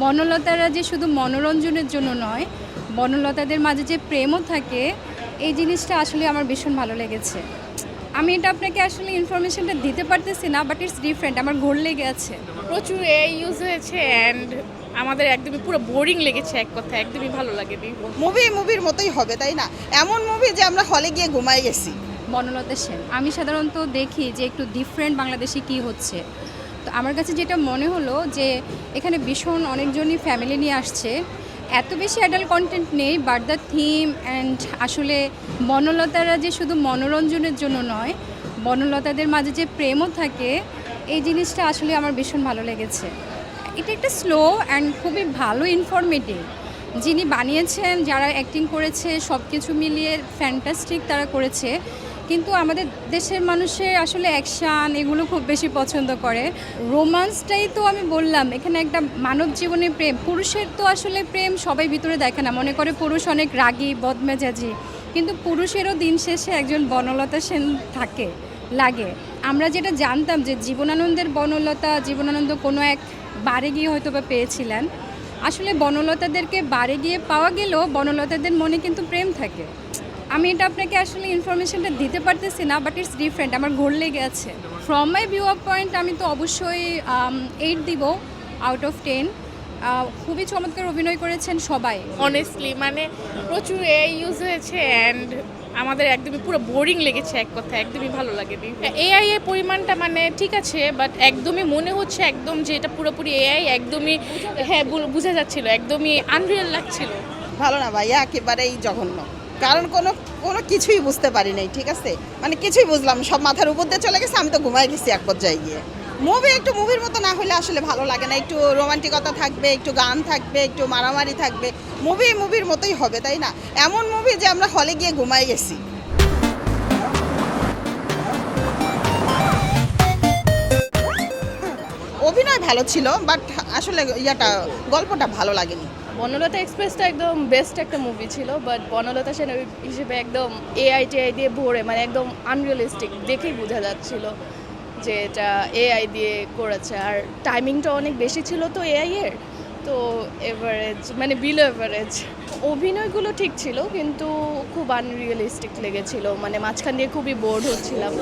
বনলতারা যে শুধু মনোরঞ্জনের জন্য নয়, বনলতাদের মাঝে যে প্রেমও থাকে, এই জিনিসটা আসলে আমার ভীষণ ভালো লেগেছে। আমি এটা আপনাকে আসলে ইনফরমেশনটা দিতে পারতেছি না, বাট ইটস ডিফারেন্ট, আমার ঘোর লেগে আছে। প্রচুর এআই ইউজ হয়েছে অ্যান্ড আমাদের একদমই পুরো বোরিং লেগেছে, এক কথা একদমই ভালো লাগেনি। মুভির মতোই হবে, তাই না? এমন মুভি যে আমরা হলে গিয়ে ঘুমাই গেছি। বনলতা সেন আমি সাধারণত দেখি যে একটু ডিফারেন্ট বাংলাদেশে কি হচ্ছে। তো আমার কাছে যেটা মনে হলো যে এখানে ভীষণ অনেকজনই ফ্যামিলি নিয়ে আসছে, এত বেশি অ্যাডাল্ট কন্টেন্ট নেই, বাট দ্য থিম অ্যান্ড আসলে বনলতারা যে শুধু মনোরঞ্জনের জন্য নয়, বনলতাদের মাঝে যে প্রেমও থাকে, এই জিনিসটা আসলে আমার ভীষণ ভালো লেগেছে। এটা একটা স্লো অ্যান্ড খুবই ভালো ইনফরমেটিভ। যিনি বানিয়েছেন, যারা অ্যাক্টিং করেছে, সব কিছু মিলিয়ে ফ্যান্টাস্টিক তারা করেছে। কিন্তু আমাদের দেশের মানুষের আসলে অ্যাকশান এগুলো খুব বেশি পছন্দ করে। রোমান্সটাই তো আমি বললাম, এখানে একটা মানব জীবনের প্রেম, পুরুষের তো আসলে প্রেম সবাই ভিতরে দেখে না, মনে করে পুরুষ অনেক রাগী বদমেজাজি, কিন্তু পুরুষেরও দিন শেষে একজন বনলতা সেন লাগে। আমরা যেটা জানতাম যে জীবনানন্দের বনলতা, জীবনানন্দ কোনো এক বারে গিয়ে হয়তো বা পেয়েছিলেন, আসলে বনলতাদেরকে বারে গিয়ে পাওয়া গেলেও বনলতাদের মনে কিন্তু প্রেম থাকে। আমি এটা আপনাকে আসলে ইনফরমেশনটা দিতে পারতেছি না, বাট ইটস ডিফারেন্ট, আমার ঘোর লেগে আছে। From my view of point আমি তো অবশ্যই 8 দিব আউট অফ 10। খুবই চমৎকার অভিনয় করেছেন সবাই। অনেস্টলি মানে প্রচুর এআই ইউজ হয়েছে অ্যান্ড আমাদের একদমই পুরো বোরিং লেগেছে, এক কথা একদমই ভালো লাগেনি। এআই এর পরিমাণটা মানে ঠিক আছে, বাট একদমই মনে হচ্ছে একদম যে এটা পুরোপুরি এআই, একদমই হ্যাঁ বোঝা যাচ্ছিল, একদমই আনরিয়েল লাগছিল। ভালো না ভাইয়া, একেবারেই জঘন্য। কারণ কোনো কিছুই বুঝতে পারি নাই, ঠিক আছে? মানে কিছুই বুঝলাম, সব মাথার উপর দিয়ে চলে গেছে, আমি তো ঘুমাই গেছি এক পর্যায়ে গিয়ে। একটু মুভির মতো না হলে আসলে ভালো লাগে না। একটু রোমান্টিকতা থাকবে, একটু গান থাকবে, একটু মারামারি থাকবে। মুভির মতোই হবে, তাই না? এমন মুভি যে আমরা হলে গিয়ে ঘুমাই গেছি। অভিনয় ভালো ছিল, বাট আসলে গল্পটা ভালো লাগেনি। বনলতা এক্সপ্রেসটা একদম বেস্ট একটা মুভি ছিল, বাট বনলতা সেন হিসেবে একদম এআই দিয়ে ভরে, মানে একদম আনরিয়েলিস্টিক, দেখেই বোঝা যাচ্ছিল যে এটা এআই দিয়ে করেছে। আর টাইমিংটা অনেক বেশি ছিল তো এআই এর, তো এভারেজ মানে বিলো এভারেজ। অভিনয়গুলো ঠিক ছিল কিন্তু খুব আনরিয়েলিস্টিক লেগেছিল, মানে মাঝখান দিয়ে খুবই বোর্ড হচ্ছিলাম।